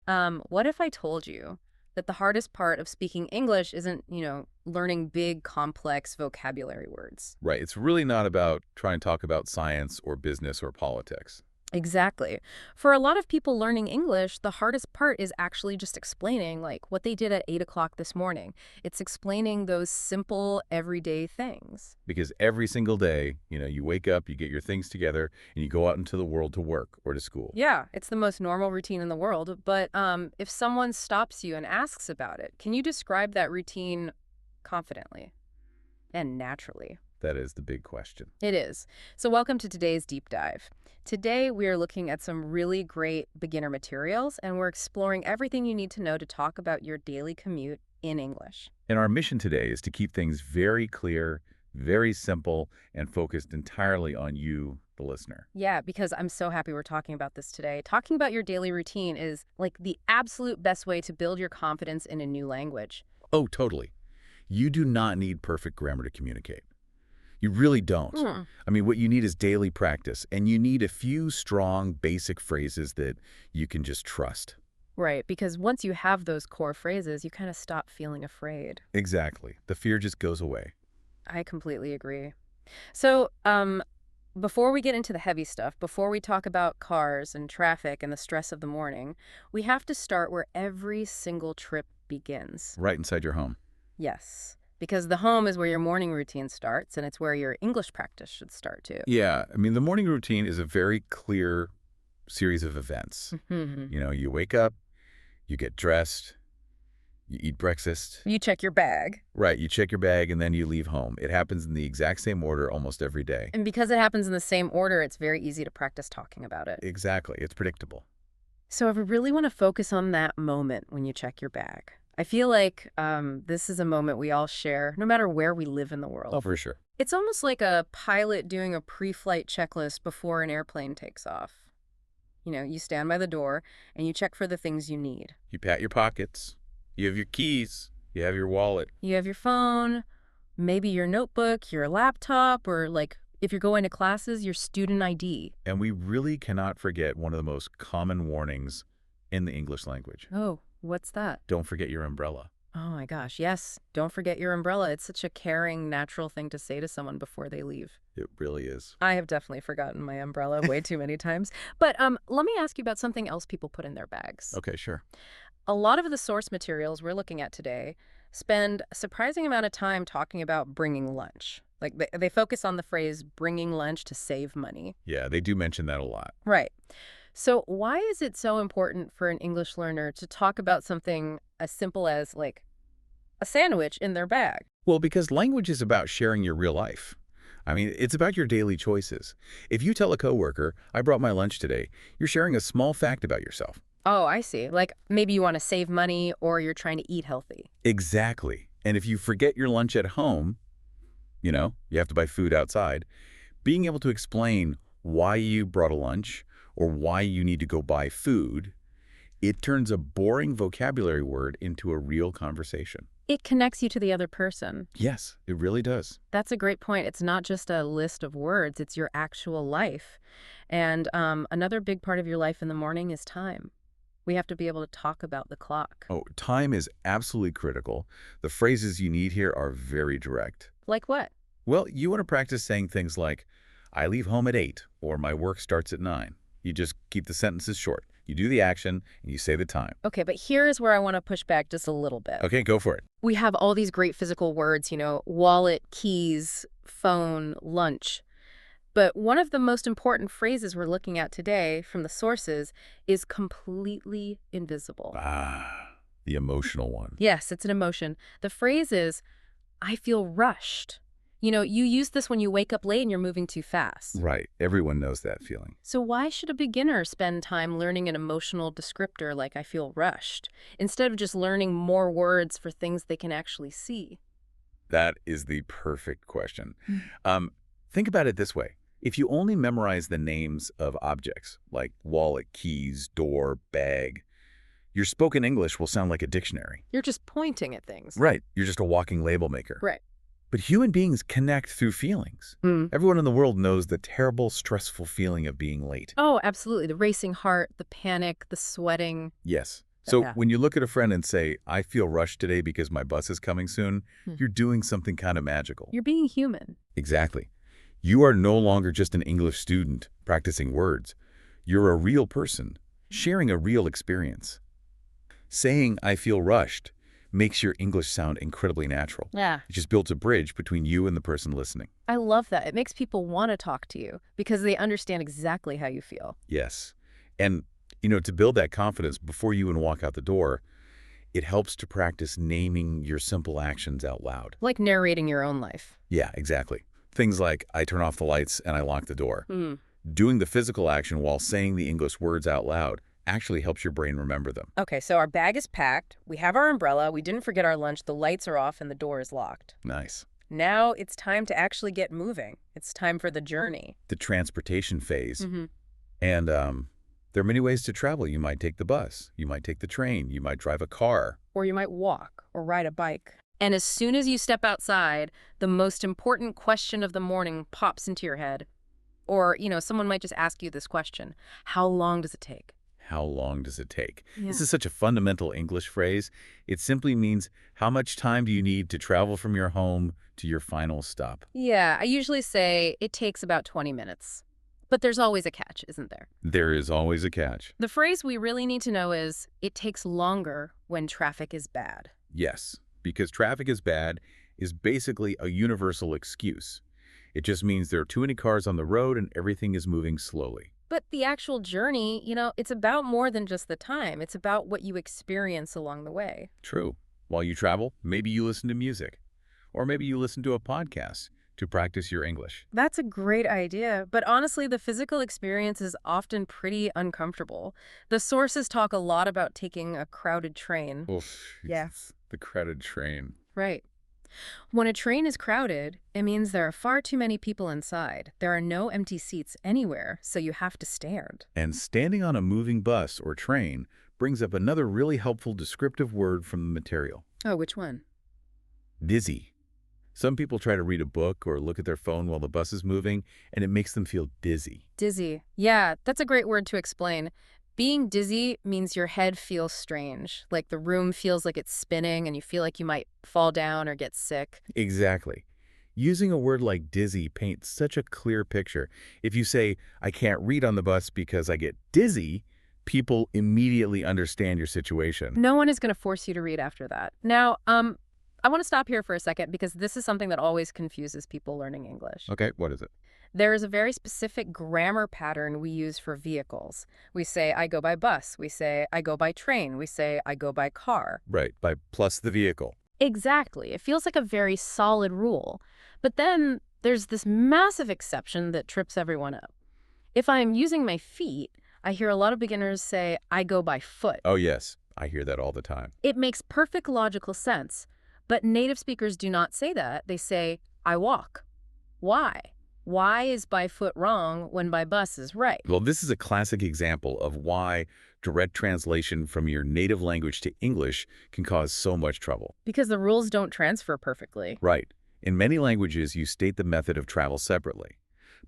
What if I told you that the hardest part of speaking English isn't, learning big, complex vocabulary words? Right. It's really not about trying to talk about science or business or politics. Exactly. For a lot of people learning English, the hardest part is actually just explaining, like, what they did at 8 o'clock this morning. It's explaining those simple, everyday things. Because every single day, you wake up, you get your things together, and you go out into the world to work or to school. Yeah, it's the most normal routine in the world. But if someone stops you and asks about it, can you describe that routine confidently and naturally? That is the big question. It is. So, welcome to today's deep dive. Today, we are looking at some really great beginner materials, and we're exploring everything you need to know to talk about your daily commute in English. And our mission today is to keep things very clear, very simple, and focused entirely on you, the listener. Yeah, because I'm so happy we're talking about this today. Talking about your daily routine is like the absolute best way to build your confidence in a new language. Oh, totally. You do not need perfect grammar to communicate. You really don't. Hmm. I mean, what you need is daily practice, and you need a few strong, basic phrases that you can just trust. Right, because once you have those core phrases, you kind of stop feeling afraid. Exactly. The fear just goes away. I completely agree. So, before we get into the heavy stuff, before we talk about cars and traffic and the stress of the morning, we have to start where every single trip begins. Right inside your home. Yes, because the home is where your morning routine starts, and it's where your English practice should start too. Yeah, I mean, the morning routine is a very clear series of events. Mhm. You wake up, you get dressed, you eat breakfast. You check your bag. Right, you check your bag, and then you leave home. It happens in the exact same order almost every day. And because it happens in the same order, it's very easy to practice talking about it. Exactly. It's predictable. So, if we really want to focus on that moment when you check your bag, I feel like this is a moment we all share, no matter where we live in the Oh, world. for sure. It's almost like a pilot doing a pre-flight checklist before an airplane takes off. You stand by the door and you check for the things you need. You pat your pockets. You have your keys. You have your wallet. You have your phone, maybe your notebook, your laptop, or like if you're going to classes, your student ID. And we really cannot forget one of the most common warnings in the English language. Oh, what's that? Don't forget your umbrella. Oh my gosh, yes. Don't forget your umbrella. It's such a caring, natural thing to say to someone before they leave. It really is. I have definitely forgotten my umbrella way too many times. But let me ask you about something else people put in their bags. Okay, sure. A lot of the source materials we're looking at today spend a surprising amount of time talking about bringing lunch. Like they focus on the phrase bringing lunch to save money. Yeah, they do mention that a lot. Right. So why is it so important for an English learner to talk about something as simple as like a sandwich in their bag? Well, because language is about sharing your real life. I mean, it's about your daily choices. If you tell a coworker, I brought my lunch today, you're sharing a small fact about yourself. Oh, I see. Like maybe you want to save money or you're trying to eat healthy. Exactly. And if you forget your lunch at home, you have to buy food outside, being able to explain why you brought a lunch or why you need to go buy food, it turns a boring vocabulary word into a real conversation. It connects you to the other person. Yes, it really does. That's a great point. It's not just a list of words, it's your actual life. And another big part of your life in the morning is time. We have to be able to talk about the clock. Oh, time is absolutely critical. The phrases you need here are very direct. Like what? Well, you want to practice saying things like, I leave home at 8, or my work starts at 9. You just keep the sentences short. You do the action, and you say the time. Okay, but here's where I want to push back just a little bit. Okay, go for it. We have all these great physical words, wallet, keys, phone, lunch. But one of the most important phrases we're looking at today from the sources is completely invisible. Ah, the emotional one. Yes, it's an emotion. The phrase is, I feel rushed. You use this when you wake up late and you're moving too fast. Right. Everyone knows that feeling. So why should a beginner spend time learning an emotional descriptor like I feel rushed, instead of just learning more words for things they can actually see? That is the perfect question. Mm. Think about it this way. If you only memorize the names of objects, like wallet, keys, door, bag, your spoken English will sound like a dictionary. You're just pointing at things. Right. You're just a walking label maker. Right. But human beings connect through feelings. Mm. Everyone in the world knows the terrible, stressful feeling of being late. Oh, absolutely. The racing heart, the panic, the sweating. Yes. So Yeah. when you look at a friend and say, I feel rushed today because my bus is coming soon, Hmm. you're doing something kind of magical. You're being human. Exactly. You are no longer just an English student practicing words. You're a real person, sharing a real experience. Saying, I feel rushed, makes your English sound incredibly natural. Yeah. It just builds a bridge between you and the person listening. I love that. It makes people want to talk to you because they understand exactly how you feel. Yes. And, to build that confidence before you even walk out the door, it helps to practice naming your simple actions out loud. Like narrating your own life. Yeah, exactly. Things like, I turn off the lights and I lock the door. Hmm. Doing the physical action while saying the English words out loud actually helps your brain remember them. Okay, so our bag is packed, we have our umbrella, we didn't forget our lunch, the lights are off, and the door is locked. Nice. Now it's time to actually get moving. It's time for the journey. The transportation phase. Mm-hmm. And there are many ways to travel. You might take the bus. You might take the train. You might drive a car. Or you might walk or ride a bike. And as soon as you step outside, the most important question of the morning pops into your head. Or, someone might just ask you this question. How long does it take? How long does it take? Yeah. This is such a fundamental English phrase. It simply means how much time do you need to travel from your home to your final stop? Yeah, I usually say it takes about 20 minutes. But there's always a catch, isn't there? There is always a catch. The phrase we really need to know is, it takes longer when traffic is bad. Yes, because traffic is bad is basically a universal excuse. It just means there are too many cars on the road and everything is moving slowly. But the actual journey, it's about more than just the time. It's about what you experience along the way. True. While you travel, maybe you listen to music. Or maybe you listen to a podcast to practice your English. That's a great idea, but honestly, the physical experience is often pretty uncomfortable. The sources talk a lot about taking a crowded train. Oof. Yeah. The crowded train. Right. When a train is crowded, it means there are far too many people inside. There are no empty seats anywhere, so you have to stand. And standing on a moving bus or train brings up another really helpful descriptive word from the material. Oh, which one? Dizzy. Some people try to read a book or look at their phone while the bus is moving, and it makes them feel dizzy. Dizzy. Yeah, that's a great word to explain. Being dizzy means your head feels strange, like the room feels like it's spinning and you feel like you might fall down or get sick. Exactly. Using a word like dizzy paints such a clear picture. If you say, I can't read on the bus because I get dizzy, people immediately understand your situation. No one is going to force you to read after that. Now, I want to stop here for a second because this is something that always confuses people learning English. Okay, what is it? There is a very specific grammar pattern we use for vehicles. We say, I go by bus. We say, I go by train. We say, I go by car. Right, by plus the vehicle. Exactly. It feels like a very solid rule. But then there's this massive exception that trips everyone up. If I'm using my feet, I hear a lot of beginners say, I go by foot. Oh, yes. I hear that all the time. It makes perfect logical sense. But native speakers do not say that. They say, I walk. Why? Why is by foot wrong when by bus is right? Well, this is a classic example of why direct translation from your native language to English can cause so much trouble. Because the rules don't transfer perfectly. Right. In many languages, you state the method of travel separately.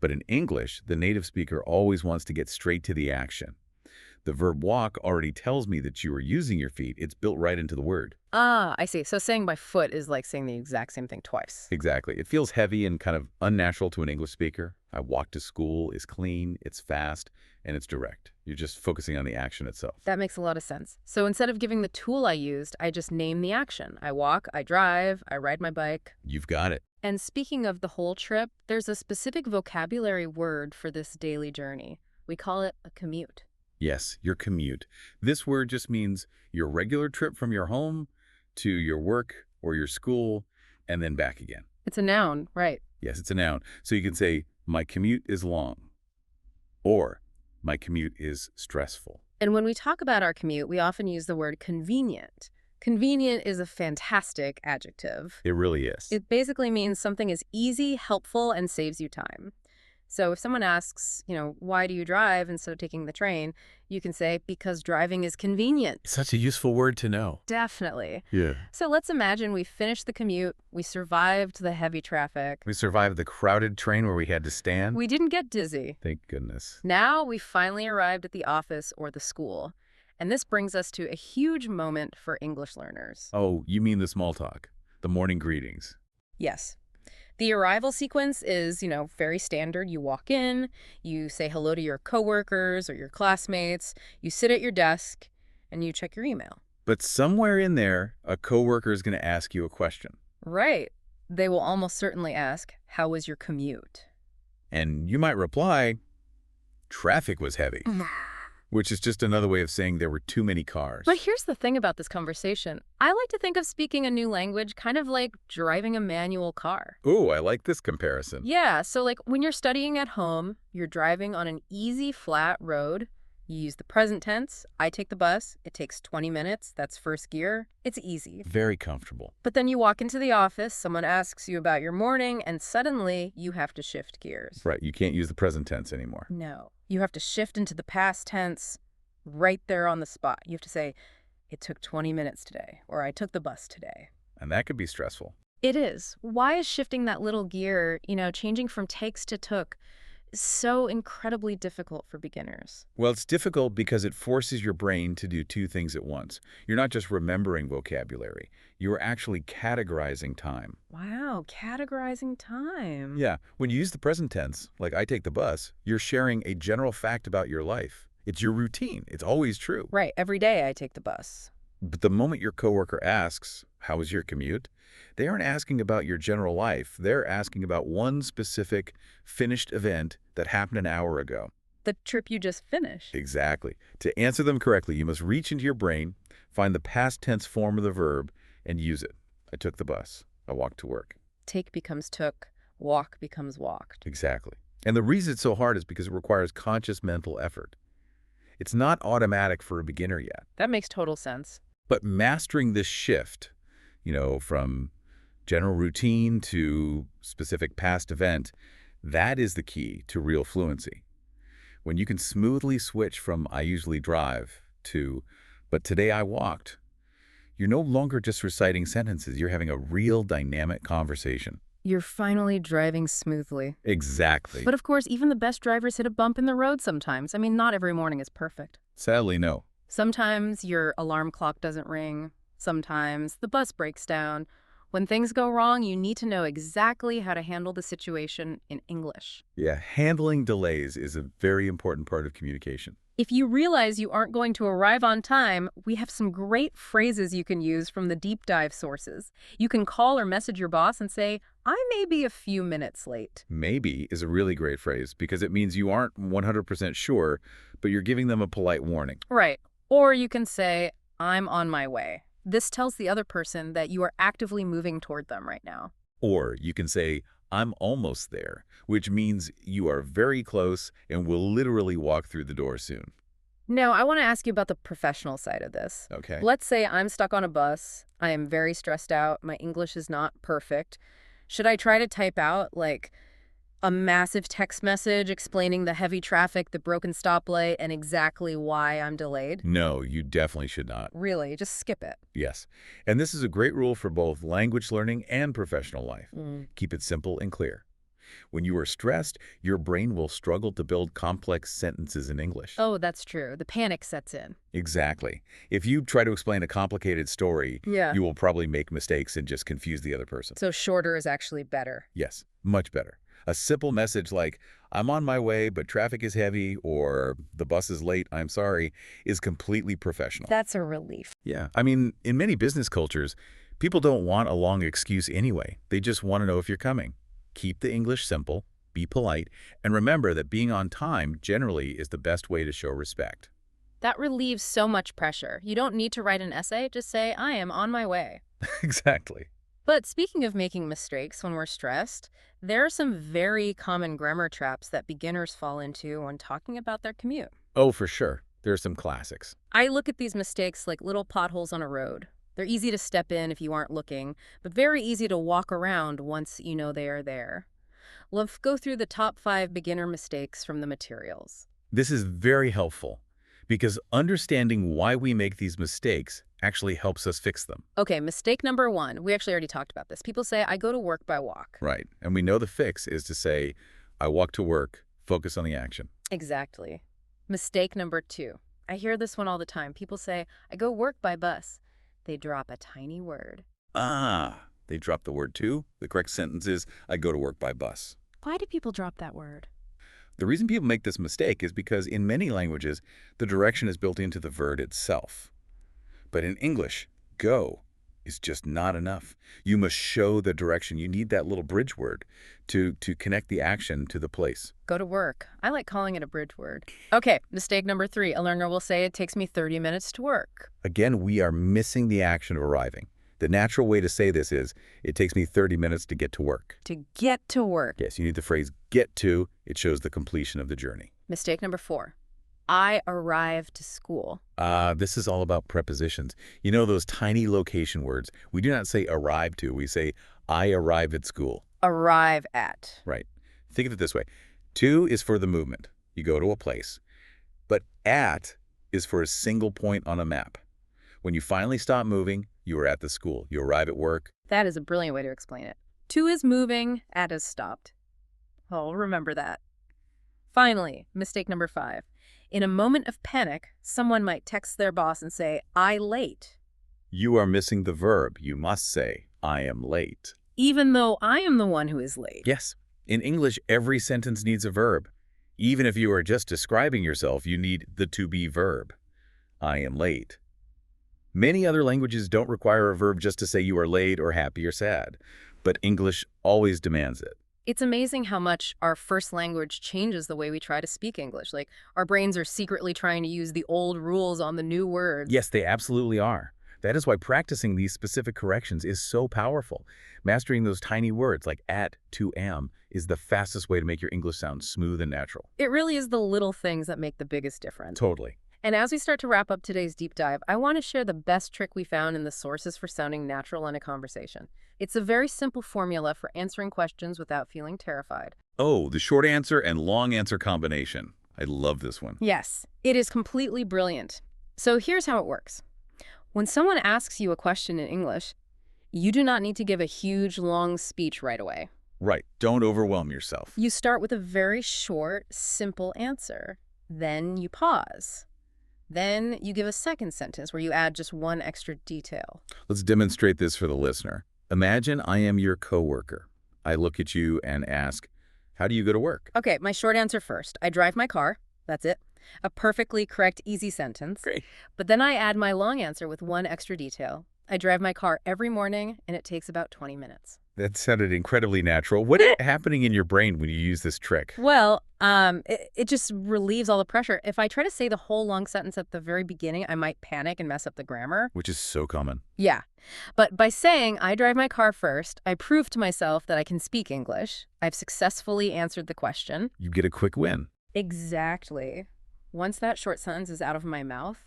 But in English, the native speaker always wants to get straight to the action. The verb walk already tells me that you are using your feet. It's built right into the word. Ah, I see. So saying by foot is like saying the exact same thing twice. Exactly. It feels heavy and kind of unnatural to an English speaker. I walk to school is clean, it's fast, and it's direct. You're just focusing on the action itself. That makes a lot of sense. So instead of giving the tool I used, I just name the action. I walk, I drive, I ride my bike. You've got it. And speaking of the whole trip, there's a specific vocabulary word for this daily journey. We call it a commute. Yes, your commute. This word just means your regular trip from your home to your work or your school and then back again. It's a noun, right? Yes, it's a noun. So you can say, my commute is long, or my commute is stressful. And when we talk about our commute, we often use the word convenient. Convenient is a fantastic adjective. It really is. It basically means something is easy, helpful, and saves you time. So if someone asks, why do you drive instead of taking the train, you can say, because driving is convenient. Such a useful word to know. Definitely. Yeah. So let's imagine we finished the commute, we survived the heavy traffic. We survived the crowded train where we had to stand. We didn't get dizzy. Thank goodness. Now we finally arrived at the office or the school. And this brings us to a huge moment for English learners. Oh, you mean the small talk, the morning greetings. Yes. The arrival sequence is, very standard. You walk in, you say hello to your coworkers or your classmates, you sit at your desk, and you check your email. But somewhere in there, a coworker is going to ask you a question. Right. They will almost certainly ask, how was your commute? And you might reply, traffic was heavy, which is just another way of saying there were too many cars. But here's the thing about this conversation. I like to think of speaking a new language kind of like driving a manual car. Ooh, I like this comparison. Yeah, so like when you're studying at home, you're driving on an easy, flat road. You use the present tense. I take the bus. It takes 20 minutes. That's first gear. It's easy. Very comfortable. But then you walk into the office, someone asks you about your morning, and suddenly you have to shift gears. Right, you can't use the present tense anymore. No. You have to shift into the past tense right there on the spot. You have to say, it took 20 minutes today, or I took the bus today. And that could be stressful. It is. Why is shifting that little gear, changing from takes to took, so incredibly difficult for beginners? Well, it's difficult because it forces your brain to do two things at once. You're not just remembering vocabulary. You're actually categorizing time. Wow, categorizing time. Yeah, when you use the present tense, like I take the bus, you're sharing a general fact about your life. It's your routine. It's always true. Right, every day I take the bus. But the moment your coworker asks, how was your commute? They aren't asking about your general life. They're asking about one specific finished event that happened an hour ago. The trip you just finished. Exactly. To answer them correctly, you must reach into your brain, find the past tense form of the verb, and use it. I took the bus. I walked to work. Take becomes took. Walk becomes walked. Exactly. And the reason it's so hard is because it requires conscious mental effort. It's not automatic for a beginner yet. That makes total sense. But mastering this shift, from general routine to specific past event, that is the key to real fluency. When you can smoothly switch from I usually drive to but today I walked, you're no longer just reciting sentences. You're having a real dynamic conversation. You're finally driving smoothly. Exactly. But of course, even the best drivers hit a bump in the road sometimes. I mean, not every morning is perfect. Sadly, no. Sometimes your alarm clock doesn't ring. Sometimes the bus breaks down. When things go wrong, you need to know exactly how to handle the situation in English. Yeah, handling delays is a very important part of communication. If you realize you aren't going to arrive on time, we have some great phrases you can use from the deep dive sources. You can call or message your boss and say, I may be a few minutes late. Maybe is a really great phrase because it means you aren't 100% sure, but you're giving them a polite warning. Right. Or you can say, I'm on my way. This tells the other person that you are actively moving toward them right now. Or you can say, I'm almost there, which means you are very close and will literally walk through the door soon. Now, I want to ask you about the professional side of this. Okay. Let's say I'm stuck on a bus. I am very stressed out. My English is not perfect. Should I try to type out, a massive text message explaining the heavy traffic, the broken stoplight, and exactly why I'm delayed? No, you definitely should not. Really? Just skip it. Yes. And this is a great rule for both language learning and professional life. Mm. Keep it simple and clear. When you are stressed, your brain will struggle to build complex sentences in English. Oh, that's true. The panic sets in. Exactly. If you try to explain a complicated story, Yeah. you will probably make mistakes and just confuse the other person. So shorter is actually better. Yes, much better. A simple message like, I'm on my way, but traffic is heavy, or the bus is late, I'm sorry, is completely professional. That's a relief. Yeah, I mean, in many business cultures, people don't want a long excuse anyway. They just want to know if you're coming. Keep the English simple, be polite, and remember that being on time generally is the best way to show respect. That relieves so much pressure. You don't need to write an essay. Just say, I am on my way. Exactly. But speaking of making mistakes when we're stressed, there are some very common grammar traps that beginners fall into when talking about their commute. Oh, for sure. There are some classics. I look at these mistakes like little potholes on a road. They're easy to step in if you aren't looking, but very easy to walk around once you know they are there. Let's go through the top 5 beginner mistakes from the materials. This is very helpful because understanding why we make these mistakes actually helps us fix them. Okay, mistake number 1. We actually already talked about this. People say, I go to work by walk. Right. And we know the fix is to say, I walk to work, focus on the action. Exactly. Mistake number 2. I hear this one all the time. People say, I go work by bus. They drop a tiny word. Ah, they dropped the word to. The correct sentence is, I go to work by bus. Why do people drop that word? The reason people make this mistake is because in many languages, the direction is built into the verb itself. But in English, go is just not enough. You must show the direction. You need that little bridge word to connect the action to the place. Go to work. I like calling it a bridge word. Okay, mistake number 3. A learner will say it takes me 30 minutes to work. Again, we are missing the action of arriving. The natural way to say this is, it takes me 30 minutes to get to work. To get to work. Yes, you need the phrase get to. It shows the completion of the journey. Mistake number 4. I arrived to school. This is all about prepositions. You know those tiny location words? We do not say arrive to. We say, I arrive at school. Arrive at. Right. Think of it this way. To is for the movement. You go to a place. But at is for a single point on a map. When you finally stop moving, you are at the school. You arrive at work. That is a brilliant way to explain it. To is moving, at is stopped. Oh, remember that. Finally, mistake number 5. In a moment of panic, someone might text their boss and say, I late. You are missing the verb. You must say, I am late. Even though I am the one who is late. Yes. In English, every sentence needs a verb. Even if you are just describing yourself, you need the to-be verb. I am late. Many other languages don't require a verb just to say you are late or happy or sad, but English always demands it. It's amazing how much our first language changes the way we try to speak English. Like, our brains are secretly trying to use the old rules on the new words. Yes, they absolutely are. That is why practicing these specific corrections is so powerful. Mastering those tiny words like at, to, am is the fastest way to make your English sound smooth and natural. It really is the little things that make the biggest difference. Totally. And as we start to wrap up today's deep dive, I want to share the best trick we found in the sources for sounding natural in a conversation. It's a very simple formula for answering questions without feeling terrified. Oh, the short answer and long answer combination. I love this one. Yes, it is completely brilliant. So here's how it works. When someone asks you a question in English, you do not need to give a huge, long speech right away. Right. Don't overwhelm yourself. You start with a very short, simple answer. Then you pause. Then you give a second sentence where you add just one extra detail. Let's demonstrate this for the listener. Imagine I am your coworker. I look at you and ask, how do you go to work? Okay, my short answer first. I drive my car. That's it. A perfectly correct, easy sentence. Great. But then I add my long answer with one extra detail. I drive my car every morning, and it takes about 20 minutes. That sounded incredibly natural. What is happening in your brain when you use this trick? Well, it just relieves all the pressure. If I try to say the whole long sentence at the very beginning, I might panic and mess up the grammar. Which is so common. Yeah. But by saying I drive my car first, I prove to myself that I can speak English. I've successfully answered the question. You get a quick win. Exactly. Once that short sentence is out of my mouth,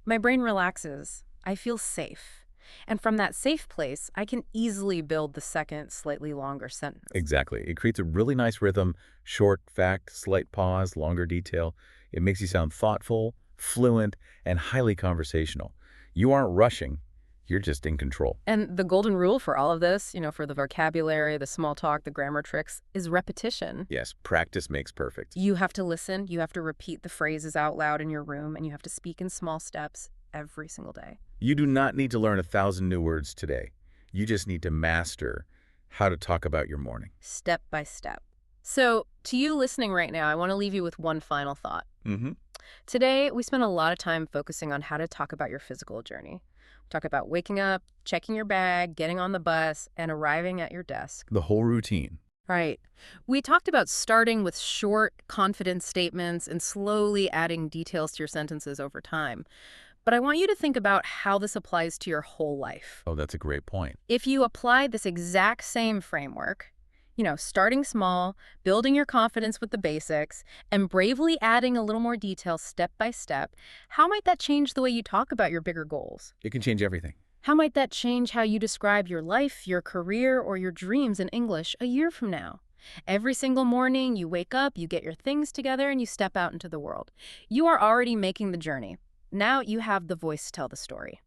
my brain relaxes. I feel safe. And from that safe place, I can easily build the second, slightly longer sentence. Exactly. It creates a really nice rhythm, short fact, slight pause, longer detail. It makes you sound thoughtful, fluent, and highly conversational. You aren't rushing. You're just in control. And the golden rule for all of this, for the vocabulary, the small talk, the grammar tricks, is repetition. Yes, practice makes perfect. You have to listen, you have to repeat the phrases out loud in your room, and you have to speak in small steps every single day. You do not need to learn 1,000 new words today. You just need to master how to talk about your morning. Step by step. So, to you listening right now, I want to leave you with one final thought. Today, we spent a lot of time focusing on how to talk about your physical journey. Talk about waking up, checking your bag, getting on the bus, and arriving at your desk. The whole routine. Right. We talked about starting with short, confident statements and slowly adding details to your sentences over time. But I want you to think about how this applies to your whole life. Oh, that's a great point. If you apply this exact same framework, starting small, building your confidence with the basics, and bravely adding a little more detail step by step, how might that change the way you talk about your bigger goals? It can change everything. How might that change how you describe your life, your career, or your dreams in English a year from now? Every single morning, you wake up, you get your things together, and you step out into the world. You are already making the journey. Now you have the voice to tell the story.